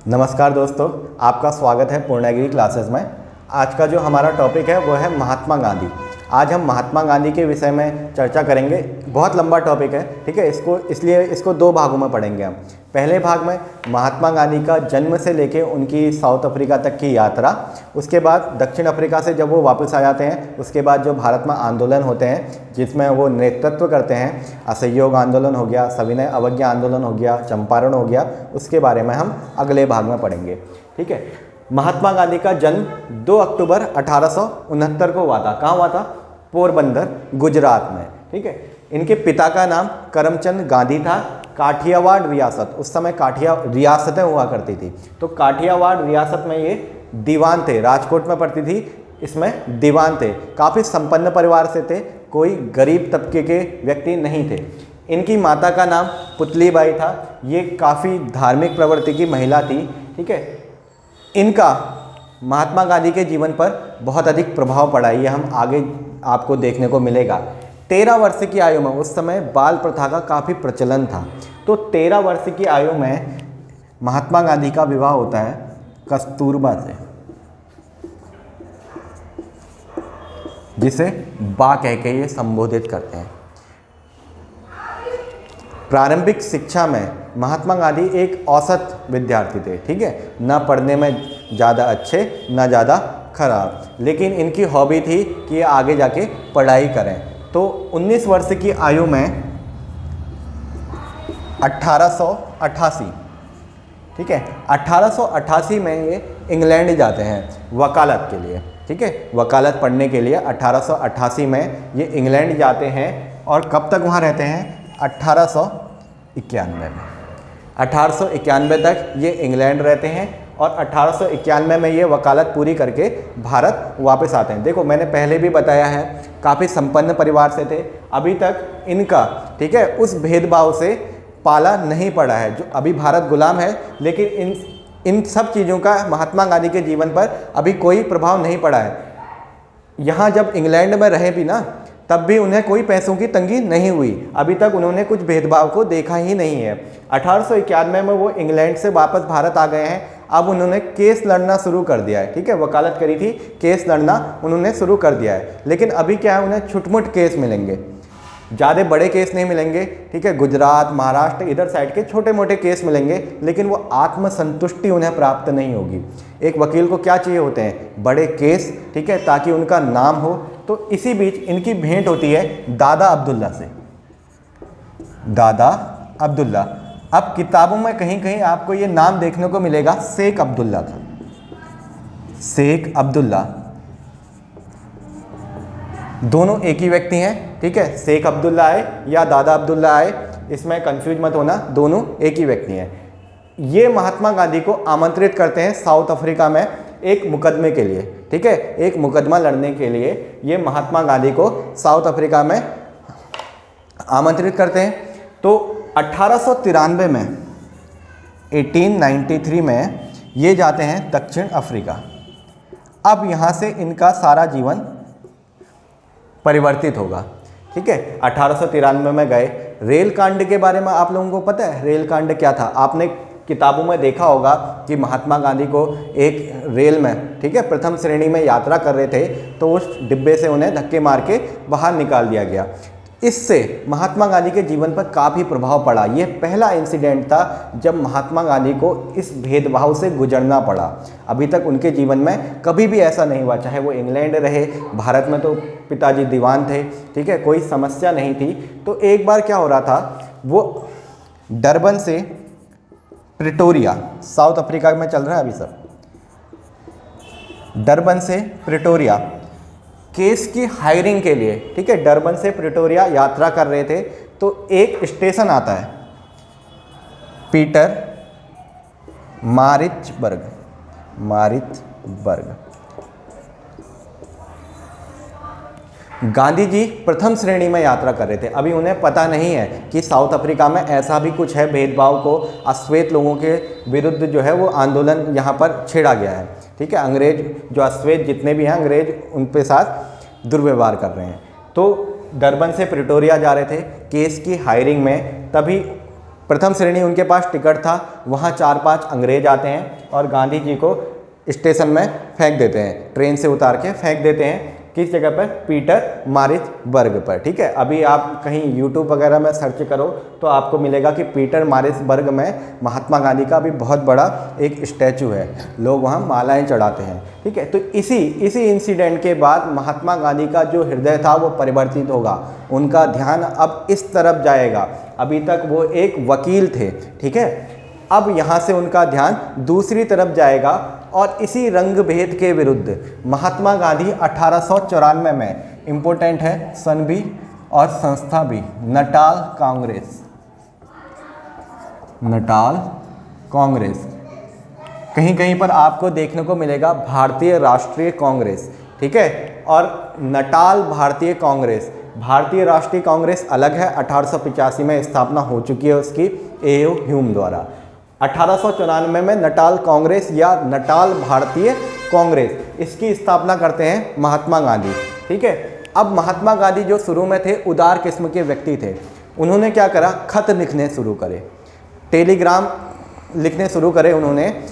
नमस्कार दोस्तों, आपका स्वागत है पूर्णागिरी क्लासेस में। आज का जो हमारा टॉपिक है वो है महात्मा गांधी। आज हम महात्मा गांधी के विषय में चर्चा करेंगे। बहुत लंबा टॉपिक है, ठीक है। इसलिए इसको दो भागों में पढ़ेंगे हम। पहले भाग में महात्मा गांधी का जन्म से लेके उनकी साउथ अफ्रीका तक की यात्रा, उसके बाद दक्षिण अफ्रीका से जब वो वापस आ जाते हैं, उसके बाद जो भारत में आंदोलन होते हैं जिसमें वो नेतृत्व करते हैं, असहयोग आंदोलन हो गया, सविनय अवज्ञा आंदोलन हो गया, चंपारण हो गया, उसके बारे में हम अगले भाग में पढ़ेंगे, ठीक है। महात्मा गांधी का जन्म 2 अक्टूबर 1869 को हुआ था। कहाँ हुआ था? पोरबंदर, गुजरात में, ठीक है। इनके पिता का नाम करमचंद गांधी था। काठियावाड़ रियासत, उस समय रियासतें हुआ करती थी, तो काठियावाड़ रियासत में ये दीवान थे। राजकोट में पड़ती थी, इसमें दीवान थे। काफ़ी संपन्न परिवार से थे, कोई गरीब तबके के व्यक्ति नहीं थे। इनकी माता का नाम पुतलीबाई था। ये काफ़ी धार्मिक प्रवृत्ति की महिला थी, ठीक है। इनका महात्मा गांधी के जीवन पर बहुत अधिक प्रभाव पड़ा। ये हम आगे आपको देखने को मिलेगा। 13 वर्ष की आयु में, उस समय बाल प्रथा का काफ़ी प्रचलन था, तो 13 वर्ष की आयु में महात्मा गांधी का विवाह होता है कस्तूरबा से, जिसे बा कह के ये संबोधित करते हैं। प्रारंभिक शिक्षा में महात्मा गांधी एक औसत विद्यार्थी थे, ठीक है। ना पढ़ने में ज़्यादा अच्छे, ना ज़्यादा खराब, लेकिन इनकी हॉबी थी कि ये आगे जाके पढ़ाई करें। तो 19 वर्ष की आयु में 1888, ठीक है, 1888 में ये इंग्लैंड जाते हैं वकालत के लिए, ठीक है। वकालत पढ़ने के लिए 1888 में ये इंग्लैंड जाते हैं। और कब तक वहाँ रहते हैं? 1891 में। 1891 तक ये इंग्लैंड रहते हैं और 1891 में ये वकालत पूरी करके भारत वापस आते हैं। देखो, मैंने पहले भी बताया है, काफ़ी संपन्न परिवार से थे। अभी तक इनका, ठीक है, उस भेदभाव से पाला नहीं पड़ा है। जो अभी भारत गुलाम है, लेकिन इन सब चीज़ों का महात्मा गांधी के जीवन पर अभी कोई प्रभाव नहीं पड़ा है। यहाँ जब इंग्लैंड में रहे भी ना, तब भी उन्हें कोई पैसों की तंगी नहीं हुई। अभी तक उन्होंने कुछ भेदभाव को देखा ही नहीं है। 1891 में वो इंग्लैंड से वापस भारत आ गए हैं। अब उन्होंने केस लड़ना शुरू कर दिया है, ठीक है। वकालत करी थी, केस लड़ना उन्होंने शुरू कर दिया है। लेकिन अभी क्या है, उन्हें छुटमुट केस मिलेंगे, ज़्यादा बड़े केस नहीं मिलेंगे, ठीक है। गुजरात, महाराष्ट्र, इधर साइड के छोटे मोटे केस मिलेंगे, लेकिन वो आत्मसंतुष्टि उन्हें प्राप्त नहीं होगी। एक वकील को क्या चाहिए होते हैं? बड़े केस, ठीक है, ताकि उनका नाम हो। तो इसी बीच इनकी भेंट होती है दादा अब्दुल्ला से। दादा अब्दुल्ला, अब किताबों में कहीं कहीं आपको ये नाम देखने को मिलेगा शेख अब्दुल्ला का। शेख अब्दुल्ला, दोनों एक ही व्यक्ति हैं, ठीक है। शेख अब्दुल्ला आए या दादा अब्दुल्ला आए, इसमें कंफ्यूज मत होना, दोनों एक ही व्यक्ति हैं। ये महात्मा गांधी को आमंत्रित करते हैं साउथ अफ्रीका में एक मुकदमे के लिए, ठीक है। एक मुकदमा लड़ने के लिए ये महात्मा गांधी को साउथ अफ्रीका में आमंत्रित करते हैं। तो 1893 में, 1893 में ये जाते हैं दक्षिण अफ्रीका। अब यहाँ से इनका सारा जीवन परिवर्तित होगा, ठीक है। 1893 में गए। रेल कांड के बारे में आप लोगों को पता है? रेल कांड क्या था? आपने किताबों में देखा होगा कि महात्मा गांधी को एक रेल में, ठीक है, प्रथम श्रेणी में यात्रा कर रहे थे, तो उस डिब्बे से उन्हें धक्के मार के बाहर निकाल दिया गया। इससे महात्मा गांधी के जीवन पर काफ़ी प्रभाव पड़ा। यह पहला इंसिडेंट था जब महात्मा गांधी को इस भेदभाव से गुजरना पड़ा। अभी तक उनके जीवन में कभी भी ऐसा नहीं हुआ, चाहे वो इंग्लैंड रहे, भारत में तो पिताजी दीवान थे, ठीक है, कोई समस्या नहीं थी। तो एक बार क्या हो रहा था, वो डरबन से प्रिटोरिया, साउथ अफ्रीका में चल रहा है अभी सब, डरबन से प्रिटोरिया केस की हायरिंग के लिए, ठीक है, डरबन से प्रिटोरिया यात्रा कर रहे थे। तो एक स्टेशन आता है पीटर मारिट्सबर्ग। गांधी जी प्रथम श्रेणी में यात्रा कर रहे थे। अभी उन्हें पता नहीं है कि साउथ अफ्रीका में ऐसा भी कुछ है, भेदभाव को, अश्वेत लोगों के विरुद्ध जो है वो आंदोलन यहाँ पर छेड़ा गया है, ठीक है। अंग्रेज जो अश्वेत जितने भी हैं, अंग्रेज उन पे साथ दुर्व्यवहार कर रहे हैं। तो डरबन से प्रिटोरिया जा रहे थे केस की हायरिंग में, तभी प्रथम श्रेणी उनके पास टिकट था, वहाँ 4-5 अंग्रेज आते हैं और गांधी जी को स्टेशन में फेंक देते हैं, ट्रेन से उतार के फेंक देते हैं। किस जगह पर? पीटर मारिट्सबर्ग पर। ठीक है, अभी आप कहीं यूट्यूब वगैरह में सर्च करो तो आपको मिलेगा कि पीटर मारिट्सबर्ग में महात्मा गांधी का भी बहुत बड़ा एक स्टैचू है, लोग वहाँ मालाएं चढ़ाते हैं। ठीक है, तो इसी इंसिडेंट के बाद महात्मा गांधी का जो हृदय था वो परिवर्तित होगा, उनका ध्यान अब इस तरफ जाएगा। अभी तक वो एक वकील थे, ठीक है, अब यहाँ से उनका ध्यान दूसरी तरफ जाएगा और इसी रंग भेद के विरुद्ध महात्मा गांधी 1894 में, इम्पोर्टेंट है सन भी और संस्था भी, नटाल कांग्रेस, कहीं कहीं पर आपको देखने को मिलेगा भारतीय राष्ट्रीय कांग्रेस। ठीक है, और नटाल भारतीय कांग्रेस, भारतीय राष्ट्रीय कांग्रेस अलग है, 1885 में स्थापना हो चुकी है उसकी ए.ओ. ह्यूम द्वारा। 1894 में नटाल कांग्रेस या नटाल भारतीय कांग्रेस, इसकी स्थापना करते हैं महात्मा गांधी। ठीक है, अब महात्मा गांधी जो शुरू में थे उदार किस्म के व्यक्ति थे, उन्होंने क्या करा? खत लिखने शुरू करे, टेलीग्राम लिखने शुरू करे उन्होंने।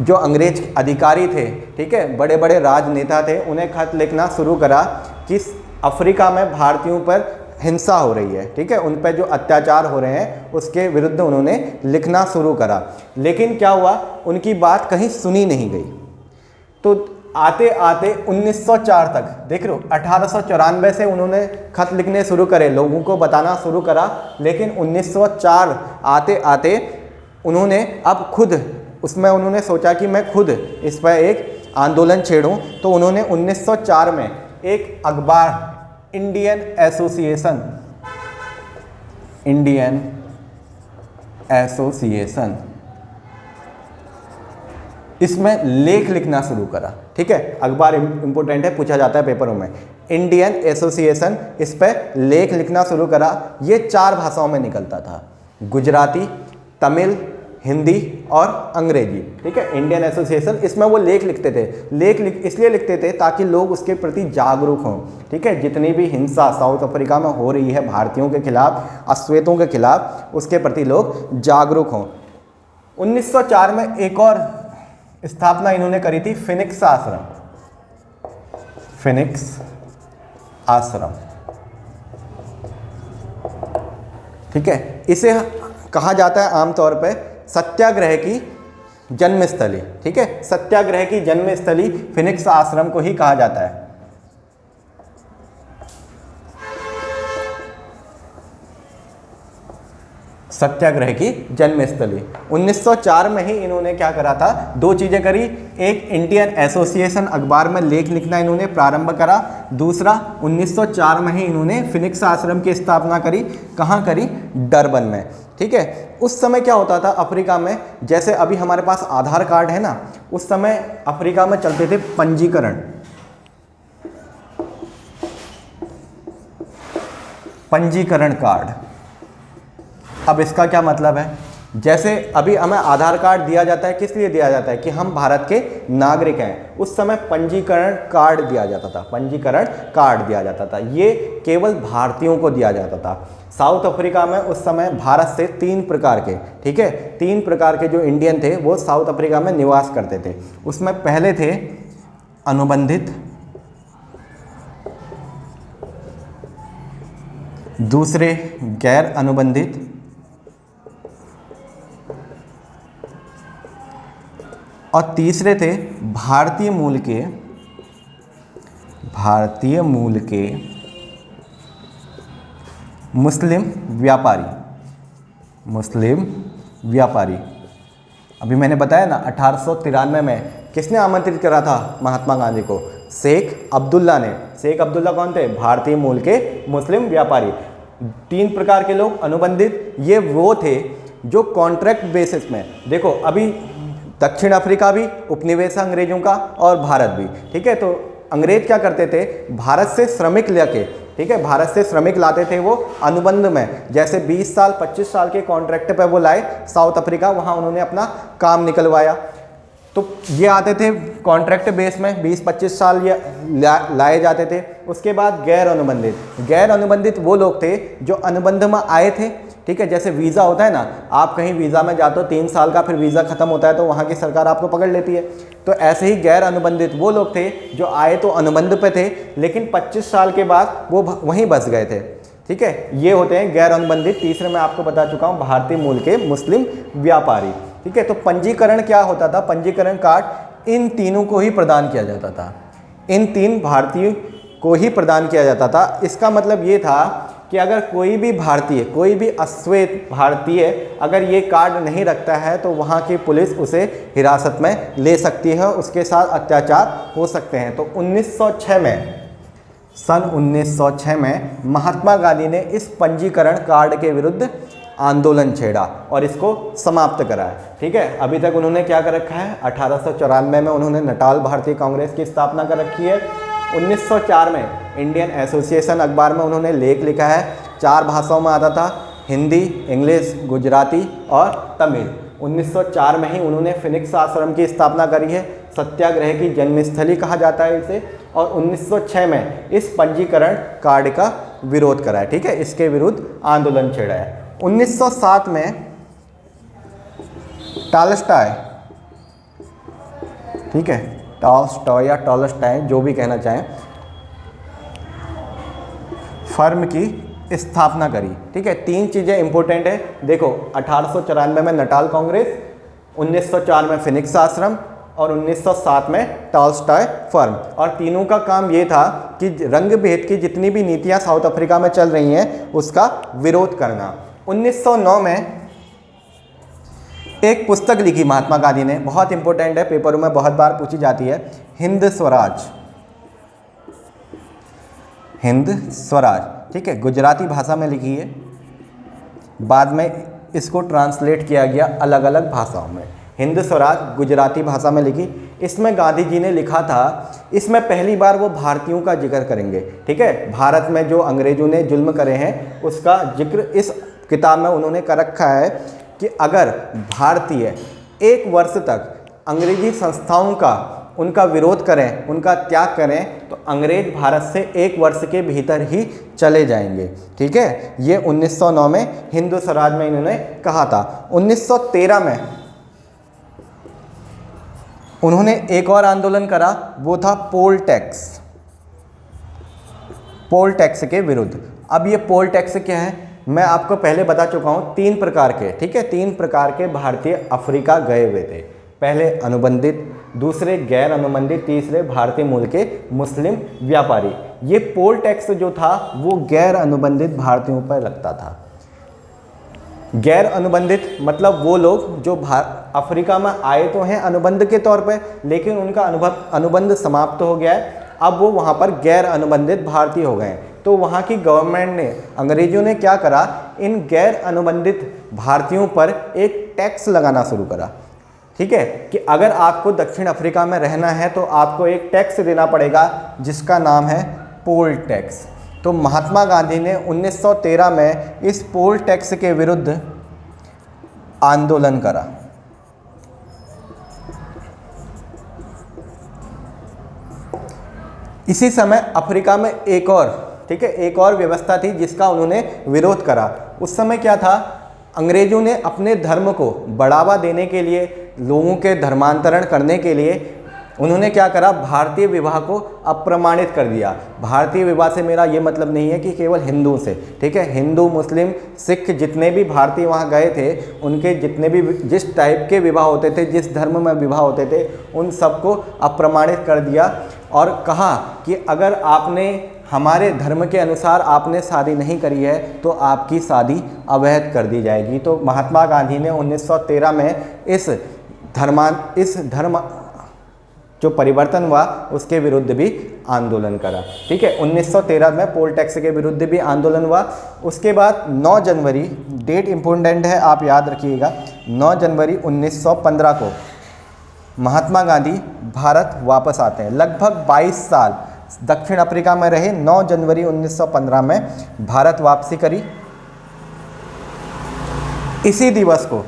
जो अंग्रेज अधिकारी थे, ठीक है, बड़े बड़े राजनेता थे, उन्हें खत लिखना शुरू करा कि अफ्रीका में भारतीयों पर हिंसा हो रही है, ठीक है, उन पर जो अत्याचार हो रहे हैं उसके विरुद्ध उन्होंने लिखना शुरू करा। लेकिन क्या हुआ, उनकी बात कहीं सुनी नहीं गई। तो आते आते 1904 तक, देख रहे हो, 1894 से उन्होंने खत लिखने शुरू करे, लोगों को बताना शुरू करा, लेकिन 1904 आते आते उन्होंने अब खुद उसमें उन्होंने सोचा कि मैं खुद इस पर एक आंदोलन छेड़ूं। तो उन्होंने 1904 में एक अखबार इंडियन एसोसिएशन, इसमें लेख लिखना शुरू करा। ठीक है, अखबार इंपॉर्टेंट है, पूछा जाता है पेपरों में। इंडियन एसोसिएशन, इस पर लेख लिखना शुरू करा। ये 4 भाषाओं में निकलता था, गुजराती, तमिल, हिंदी और अंग्रेजी। ठीक है, इंडियन एसोसिएशन, इसमें वो लेख लिखते थे। इसलिए लिखते थे ताकि लोग उसके प्रति जागरूक हों। ठीक है, जितनी भी हिंसा साउथ अफ्रीका में हो रही है भारतीयों के खिलाफ, अश्वेतों के खिलाफ, उसके प्रति लोग जागरूक हों। 1904 में एक और स्थापना इन्होंने करी थी, फिनिक्स आश्रम। ठीक है, इसे कहा जाता है आमतौर पर सत्याग्रह की जन्मस्थली। ठीक है, सत्याग्रह की जन्मस्थली फिनिक्स आश्रम को ही कहा जाता है। सत्याग्रह की जन्मस्थली 1904 में ही इन्होंने क्या करा था? 2 चीजें करी। एक, इंडियन एसोसिएशन अखबार में लेख लिखना इन्होंने प्रारंभ करा। दूसरा, 1904 में ही इन्होंने फिनिक्स आश्रम की स्थापना करी। कहाँ करी? डरबन में। ठीक है, उस समय क्या होता था अफ्रीका में, जैसे अभी हमारे पास आधार कार्ड है ना, उस समय अफ्रीका में चलते थे पंजीकरण कार्ड। अब इसका क्या मतलब है? जैसे अभी हमें आधार कार्ड दिया जाता है, किस लिए दिया जाता है? कि हम भारत के नागरिक हैं। उस समय पंजीकरण कार्ड दिया जाता था, ये केवल भारतीयों को दिया जाता था। साउथ अफ्रीका में उस समय भारत से 3 प्रकार के, ठीक है, 3 प्रकार के जो इंडियन थे वो साउथ अफ्रीका में निवास करते थे। उसमें पहले थे अनुबंधित, दूसरे गैर अनुबंधित, और तीसरे थे भारतीय मूल के मुस्लिम व्यापारी। अभी मैंने बताया ना 1893 में किसने आमंत्रित करा था महात्मा गांधी को? शेख अब्दुल्ला ने। शेख अब्दुल्ला कौन थे? भारतीय मूल के मुस्लिम व्यापारी। 3 प्रकार के लोग, अनुबंधित, ये वो थे जो कॉन्ट्रैक्ट बेसिस में, देखो अभी दक्षिण अफ्रीका भी उपनिवेश अंग्रेजों का और भारत भी, ठीक है, तो अंग्रेज क्या करते थे? भारत से श्रमिक लेके, ठीक है, भारत से श्रमिक लाते थे वो अनुबंध में, जैसे 20 साल 25 साल के कॉन्ट्रैक्ट पे वो लाए साउथ अफ्रीका, वहाँ उन्होंने अपना काम निकलवाया। तो ये आते थे कॉन्ट्रैक्ट बेस में, 20-25 साल ये लाए जाते थे। उसके बाद गैर अनुबंधित वो लोग थे जो अनुबंध में आए थे ठीक है, जैसे वीज़ा होता है ना, आप कहीं वीज़ा में जाते हो 3 साल का, फिर वीज़ा ख़त्म होता है तो वहाँ की सरकार आपको पकड़ लेती है। तो ऐसे ही गैर अनुबंधित वो लोग थे जो आए तो अनुबंध पे थे, लेकिन 25 साल के बाद वो वहीं बस गए थे। ठीक है, ये होते हैं गैर अनुबंधित। तीसरे मैं आपको बता चुका हूँ, भारतीय मूल के मुस्लिम व्यापारी। ठीक है, तो पंजीकरण क्या होता था? पंजीकरण कार्ड इन तीनों को ही प्रदान किया जाता था, इन 3 भारतीय को ही प्रदान किया जाता था। इसका मतलब ये था कि अगर कोई भी भारतीय, कोई भी अश्वेत भारतीय अगर ये कार्ड नहीं रखता है तो वहाँ की पुलिस उसे हिरासत में ले सकती है, उसके साथ अत्याचार हो सकते हैं। तो 1906 में, सन 1906 में महात्मा गांधी ने इस पंजीकरण कार्ड के विरुद्ध आंदोलन छेड़ा और इसको समाप्त कराया। ठीक है, अभी तक उन्होंने क्या कर रखा है? 1894 में उन्होंने नटाल भारतीय कांग्रेस की स्थापना कर रखी है। 1904 में इंडियन एसोसिएशन अखबार में उन्होंने लेख लिखा है, 4 भाषाओं में आता था, हिंदी, इंग्लिश, गुजराती और तमिल। 1904 में ही उन्होंने फिनिक्स आश्रम की स्थापना करी है, सत्याग्रह की जन्मस्थली कहा जाता है इसे। और 1906 में इस पंजीकरण कार्ड का विरोध करा है। ठीक है, इसके विरुद्ध आंदोलन छेड़ा है। 1907 में टॉलस्टॉय, ठीक है, टॉलस्टॉय या टॉलस्टॉय जो भी कहना चाहें, फर्म की स्थापना करी। ठीक है, 3 चीज़ें इंपॉर्टेंट है। देखो, 1894 में नटाल कांग्रेस, 1904 में फिनिक्स आश्रम और 1907 में टॉलस्टॉय फर्म। और तीनों का काम ये था कि रंग भेद की जितनी भी नीतियां साउथ अफ्रीका में चल रही हैं उसका विरोध करना। 1909 में एक पुस्तक लिखी महात्मा गांधी ने, बहुत इंपॉर्टेंट है, पेपरों में बहुत बार पूछी जाती है, हिंद स्वराज। हिंद स्वराज, ठीक है, गुजराती भाषा में लिखी है, बाद में इसको ट्रांसलेट किया गया अलग अलग भाषाओं में। हिंद स्वराज गुजराती भाषा में लिखी। इसमें गांधी जी ने लिखा था, इसमें पहली बार वो भारतीयों का जिक्र करेंगे। ठीक है, भारत में जो अंग्रेजों ने जुल्म करे हैं उसका जिक्र इस किताब में उन्होंने कर रखा है कि अगर भारतीय 1 वर्ष तक अंग्रेजी संस्थाओं का उनका विरोध करें, उनका त्याग करें, तो अंग्रेज भारत से 1 वर्ष के भीतर ही चले जाएंगे। ठीक है, ये 1909 में हिंदू स्वराज में इन्होंने कहा था। 1913 में उन्होंने एक और आंदोलन करा, वो था पोल टैक्स, पोल टैक्स के विरुद्ध। अब ये पोल टैक्स क्या है मैं आपको पहले बता चुका हूँ, 3 प्रकार के, ठीक है, 3 प्रकार के भारतीय अफ्रीका गए हुए थे। पहले अनुबंधित, दूसरे गैर अनुबंधित, तीसरे भारतीय मूल के मुस्लिम व्यापारी। ये पोल टैक्स जो था वो गैर अनुबंधित भारतीयों पर लगता था। गैर अनुबंधित मतलब वो लोग जो अफ्रीका में आए तो हैं अनुबंध के तौर पे, लेकिन उनका अनुबंध समाप्त हो गया है, अब वो वहाँ पर गैर अनुबंधित भारतीय हो गए हैं। तो वहाँ की गवर्नमेंट ने, अंग्रेजों ने क्या करा, इन गैर अनुबंधित भारतीयों पर एक टैक्स लगाना शुरू करा। ठीक है, कि अगर आपको दक्षिण अफ्रीका में रहना है तो आपको एक टैक्स देना पड़ेगा जिसका नाम है पोल टैक्स। तो महात्मा गांधी ने 1913 में इस पोल टैक्स के विरुद्ध आंदोलन करा। इसी समय अफ्रीका में एक और, ठीक है, एक और व्यवस्था थी जिसका उन्होंने विरोध करा। उस समय क्या था, अंग्रेजों ने अपने धर्म को बढ़ावा देने के लिए, लोगों के धर्मांतरण करने के लिए उन्होंने क्या करा, भारतीय विवाह को अप्रमाणित कर दिया। भारतीय विवाह से मेरा ये मतलब नहीं है कि केवल हिंदू से, ठीक है, हिंदू, मुस्लिम, सिख जितने भी भारतीय वहाँ गए थे, उनके जितने भी जिस टाइप के विवाह होते थे, जिस धर्म में विवाह होते थे, उन सबको अप्रमाणित कर दिया और कहा कि अगर आपने हमारे धर्म के अनुसार आपने शादी नहीं करी है तो आपकी शादी अवैध कर दी जाएगी। तो महात्मा गांधी ने 1913 में इस धर्म जो परिवर्तन हुआ उसके विरुद्ध भी आंदोलन करा। ठीक है, 1913 में पोल टैक्स के विरुद्ध भी आंदोलन हुआ। उसके बाद 9 जनवरी, डेट इम्पोर्टेंट है, आप याद रखिएगा, 9 जनवरी 1915 को महात्मा गांधी भारत वापस आते हैं। लगभग 22 साल दक्षिण अफ्रीका में रहे। 9 जनवरी 1915 में भारत वापसी करी। इसी दिवस को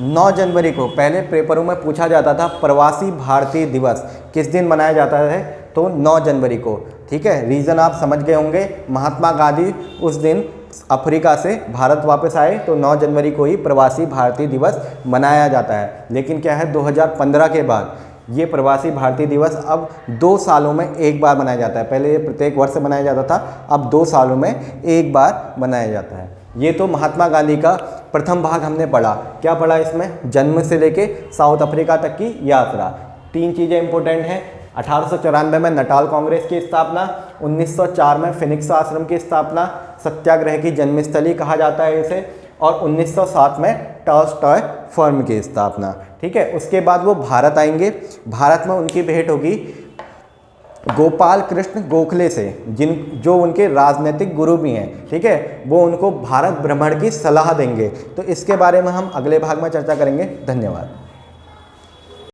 9 जनवरी को पहले पेपरों में पूछा जाता था प्रवासी भारतीय दिवस किस दिन मनाया जाता है, तो 9 जनवरी को। ठीक है, रीज़न आप समझ गए होंगे, महात्मा गांधी उस दिन अफ्रीका से भारत वापस आए तो 9 जनवरी को ही प्रवासी भारतीय दिवस मनाया जाता है। लेकिन क्या है, 2015 के बाद ये प्रवासी भारतीय दिवस अब 2 सालों में एक बार मनाया जाता है। पहले ये प्रत्येक वर्ष मनाया जाता था, अब 2 सालों में एक बार मनाया जाता है। ये तो महात्मा गांधी का प्रथम भाग हमने पढ़ा। क्या पढ़ा इसमें? जन्म से लेके साउथ अफ्रीका तक की यात्रा। 3 चीज़ें इंपॉर्टेंट हैं। 1894 में नटाल कांग्रेस की स्थापना, 1904 में फिनिक्स आश्रम की स्थापना, सत्याग्रह की जन्मस्थली कहा जाता है इसे, और 1907 में टॉल्स्टॉय फर्म की स्थापना। ठीक है, उसके बाद वो भारत आएंगे। भारत में उनकी भेंट होगी गोपाल कृष्ण गोखले से, जो उनके राजनीतिक गुरु भी हैं। ठीक है, वो उनको भारत भ्रमण की सलाह देंगे। तो इसके बारे में हम अगले भाग में चर्चा करेंगे। धन्यवाद।